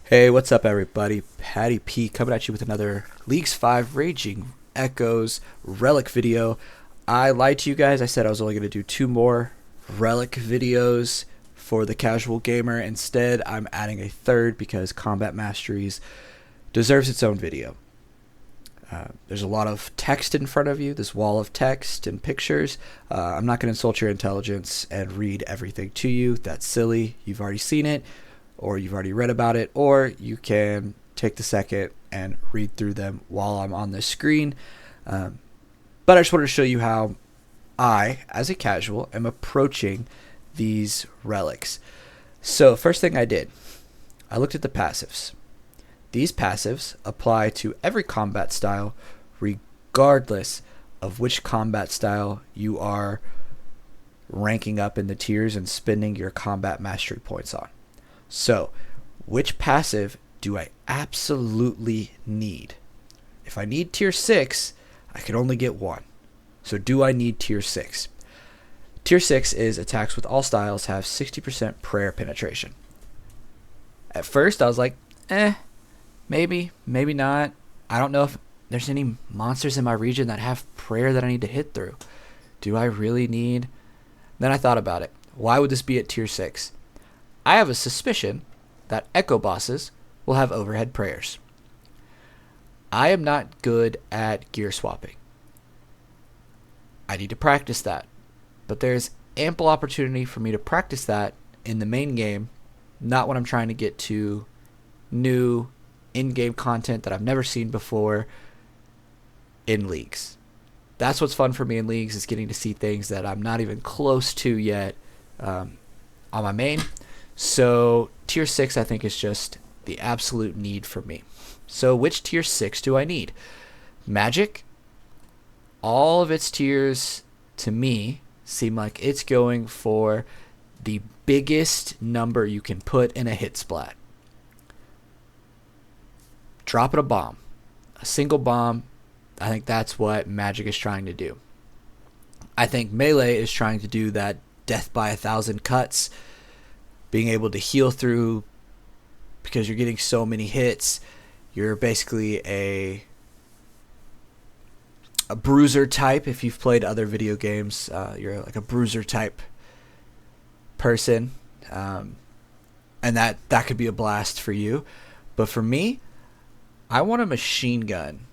Hey, what's up, everybody? Patty P coming at you with another Leagues V Raging Echoes Relic video. I lied to you guys. I said I was only going to do two more Relic videos for the casual gamer. Instead, I'm adding a third because Combat Masteries deserves its own video. There's a lot of text in front of you, this wall of text and pictures. I'm not going to insult your intelligence and read everything to you. That's silly. You've already seen it, or you've already read about it, or you can take the second and read through them while I'm on the screen. But I just wanted to show you how I, as a casual, am approaching these relics. So first thing I did, I looked at the passives. These passives apply to every combat style regardless of which combat style you are ranking up in the tiers and spending your combat mastery points on. So, which passive do I absolutely need? If I need tier 6, I can only get one. So do I need tier 6? Tier 6 is attacks with all styles have 60% prayer penetration. At first I was like, maybe, maybe not. I don't know if there's any monsters in my region that have prayer that I need to hit through. Do I really need? Then I thought about it. Why would this be at tier 6? I have a suspicion that echo bosses will have overhead prayers. I am not good at gear swapping. I need to practice that. But there's ample opportunity for me to practice that in the main game, not when I'm trying to get to new in-game content that I've never seen before in Leagues. That's what's fun for me in Leagues, is getting to see things that I'm not even close to yet on my main. So tier 6 I think is just the absolute need for me. So which tier 6 do I need? Magic, all of its tiers to me seem like it's going for the biggest number you can put in a hit splat. Dropping a bomb. A single bomb. I think that's what Magic is trying to do. I think Melee is trying to do that death by 1,000 cuts, being able to heal through because you're getting so many hits. You're basically a bruiser type. If you've played other video games, you're like a bruiser type person, and that could be a blast for you. But for me, I want a machine gun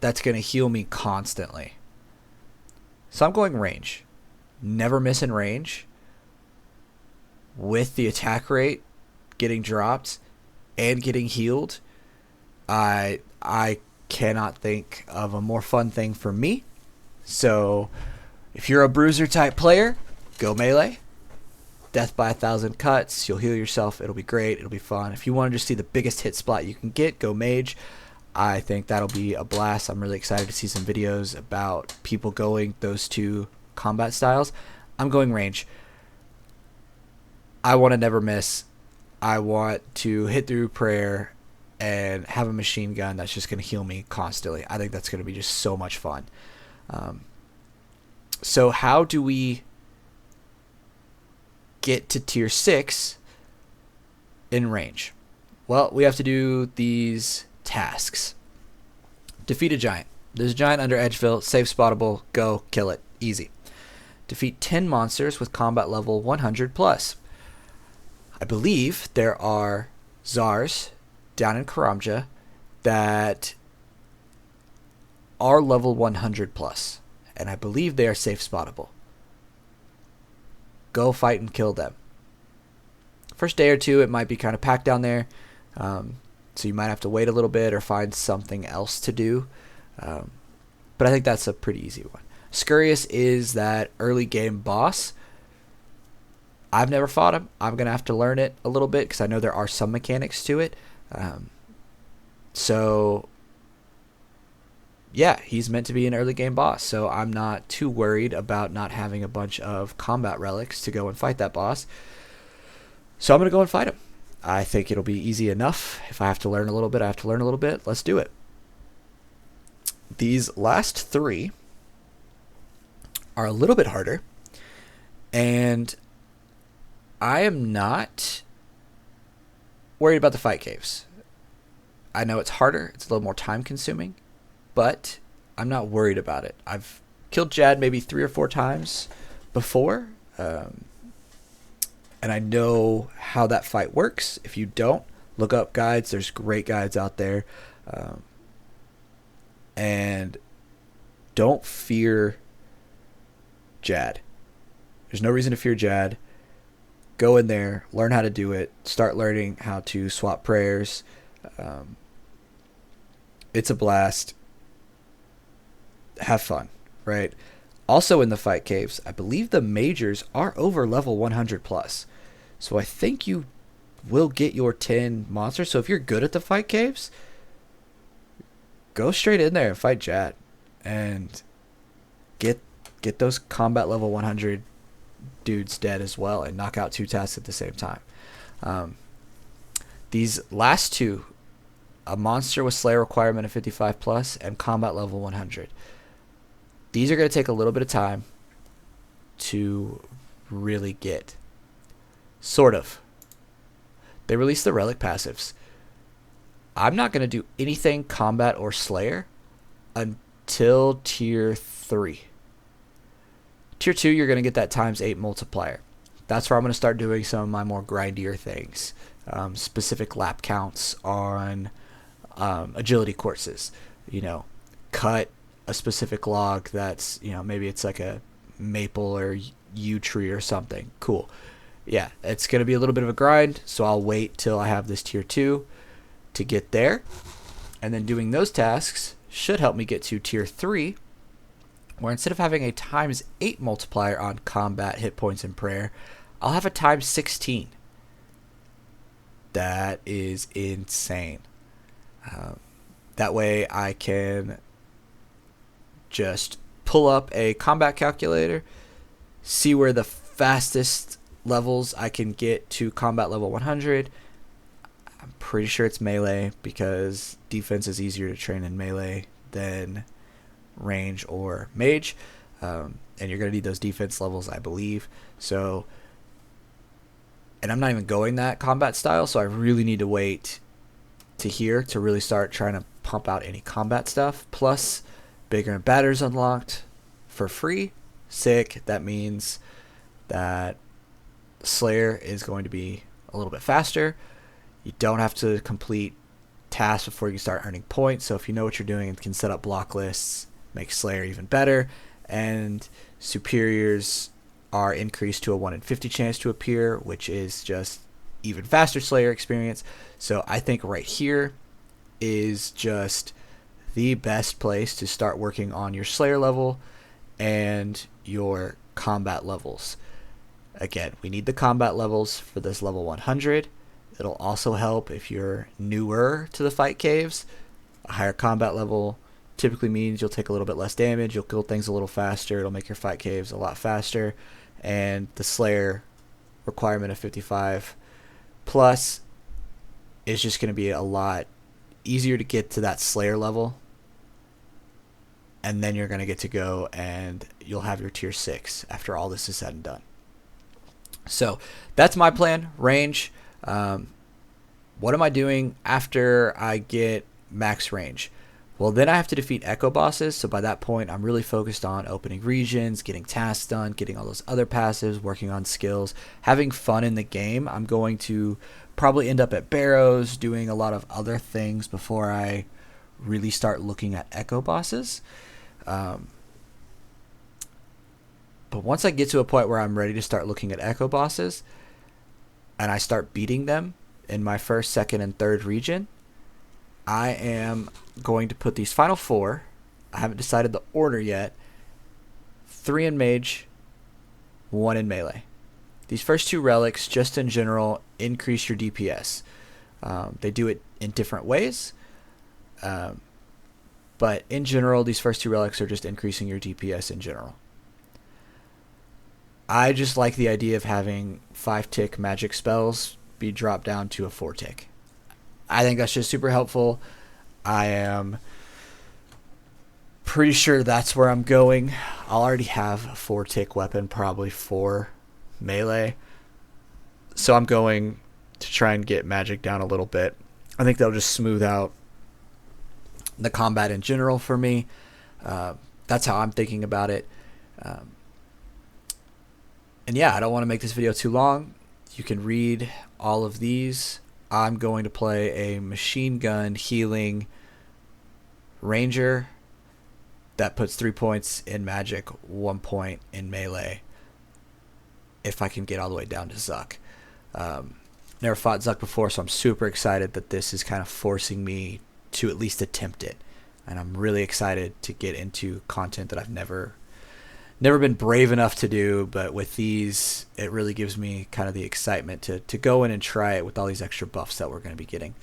that's going to heal me constantly. So I'm going range. Never miss in range. With the attack rate getting dropped and getting healed, I cannot think of a more fun thing for me. So if you're a bruiser type player, go melee. Death by 1,000 cuts. You'll heal yourself. It'll be great. It'll be fun. If you want to just see the biggest hit spot you can get, go mage. I think that'll be a blast. I'm really excited to see some videos about people going those two combat styles. I'm going range. I want to never miss. I want to hit through prayer and have a machine gun that's just going to heal me constantly. I think that's going to be just so much fun. So how do we get to tier 6 in range? Well, we have to do these tasks. Defeat a giant. There's a giant under Edgeville. Safe spottable. Go kill it. Easy. Defeat 10 monsters with combat level 100 plus. I believe there are Czars down in Karamja that are level 100 plus, and I believe they are safe spottable. Go fight and kill them. First day or two, it might be kind of packed down there, so you might have to wait a little bit or find something else to do. But I think that's a pretty easy one. Scurious is that early game boss. I've never fought him. I'm going to have to learn it a little bit because I know there are some mechanics to it. So, yeah, he's meant to be an early game boss. So I'm not too worried about not having a bunch of combat relics to go and fight that boss. So I'm going to go and fight him. I think it'll be easy enough. If I have to learn a little bit, I have to learn a little bit. Let's do it. These last three are a little bit harder. And I am not worried about the fight caves. I know it's harder. It's a little more time consuming, but I'm not worried about it. I've killed Jad maybe 3 or 4 times before, and I know how that fight works. If you don't, look up guides. There's great guides out there. And don't fear Jad. There's no reason to fear Jad. Go in there, learn how to do it, start learning how to swap prayers. It's a blast. Have fun, right? Also in the fight caves, I believe the majors are over level 100 plus. So I think you will get your 10 monsters. So if you're good at the fight caves, go straight in there and fight Jad and get those combat level 100 dudes dead as well and knock out 2 tasks at the same time. These last 2, a monster with Slayer requirement of 55 plus and combat level 100. These are going to take a little bit of time to really get. Sort of. They released the Relic passives. I'm not going to do anything combat or Slayer until tier 3. Tier 2, you're going to get that ×8 multiplier. That's where I'm going to start doing some of my more grindier things. Specific lap counts on agility courses. You know, cut a specific log that's, you know, maybe it's like a maple or yew tree or something. Cool. Yeah, it's going to be a little bit of a grind, so I'll wait till I have this tier 2 to get there. And then doing those tasks should help me get to tier 3, where instead of having a ×8 multiplier on combat, hit points, and prayer, I'll have a ×16. That is insane. That way I can just pull up a combat calculator, see where the fastest levels I can get to combat level 100. I'm pretty sure it's melee because defense is easier to train in melee than range or mage, and you're going to need those defense levels, I believe. So, and I'm not even going that combat style, so I really need to wait to here to really start trying to pump out any combat stuff. Plus, bigger and badder's unlocked for free. Sick. That means that Slayer is going to be a little bit faster. You don't have to complete tasks before you start earning points. So if you know what you're doing and can set up block lists, make Slayer even better. And superiors are increased to a 1 in 50 chance to appear, which is just even faster Slayer experience. So I think right here is just the best place to start working on your Slayer level and your combat levels. Again, we need the combat levels for this level 100. It'll also help if you're newer to the fight caves. A higher combat level typically means you'll take a little bit less damage, you'll kill things a little faster, it'll make your fight caves a lot faster, and the Slayer requirement of 55 plus is just going to be a lot easier to get to that Slayer level, and then you're going to get to go and you'll have your tier 6 after all this is said and done. So that's my plan. Range. What am I doing after I get max range? Well, then I have to defeat echo bosses. So by that point, I'm really focused on opening regions, getting tasks done, getting all those other passives, working on skills, having fun in the game. I'm going to probably end up at Barrows, doing a lot of other things before I really start looking at echo bosses. But once I get to a point where I'm ready to start looking at echo bosses and I start beating them in my first, second, and third region, I am going to put these final 4. I haven't decided the order yet. 3 in mage, 1 in melee. These first 2 relics, just in general, increase your DPS. They do it in different ways. But in general, these first 2 relics are just increasing your DPS in general. I just like the idea of having 5-tick magic spells be dropped down to a 4-tick. I think that's just super helpful. I am pretty sure that's where I'm going. I'll already have a 4-tick weapon probably for melee. So I'm going to try and get magic down a little bit. I think that'll just smooth out the combat in general for me. That's how I'm thinking about it. And yeah, I don't want to make this video too long. You can read all of these. I'm going to play a machine gun healing ranger that puts 3 points in magic, 1 point in melee, if I can get all the way down to Zuck. Never fought Zuck before, so I'm super excited that this is kind of forcing me to at least attempt it. And I'm really excited to get into content that I've never been brave enough to do, but with these, it really gives me kind of the excitement to go in and try it with all these extra buffs that we're going to be getting.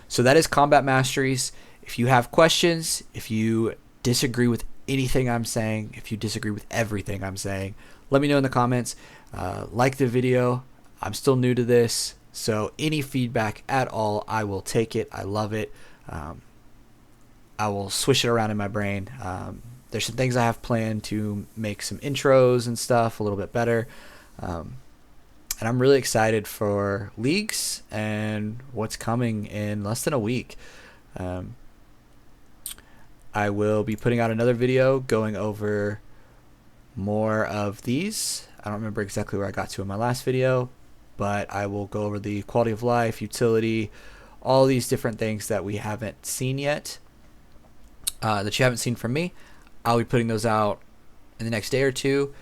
So that is Combat Masteries. If you have questions, if you disagree with anything I'm saying, if you disagree with everything I'm saying, let me know in the comments. Like the video. I'm still new to this, so any feedback at all, I will take it. I love it. I will swish it around in my brain. There's some things I have planned to make some intros and stuff a little bit better. And I'm really excited for Leagues and what's coming in less than a week. I will be putting out another video going over more of these. I don't remember exactly where I got to in my last video, but I will go over the quality of life, utility, all these different things that we haven't seen yet, that you haven't seen from me. I'll be putting those out in the next day or two.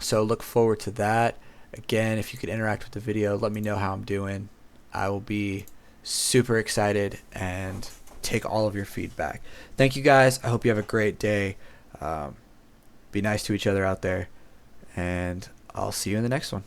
So look forward to that. Again, if you could interact with the video, let me know how I'm doing. I will be super excited and take all of your feedback. Thank you guys. I hope you have a great day. Be nice to each other out there, and I'll see you in the next one.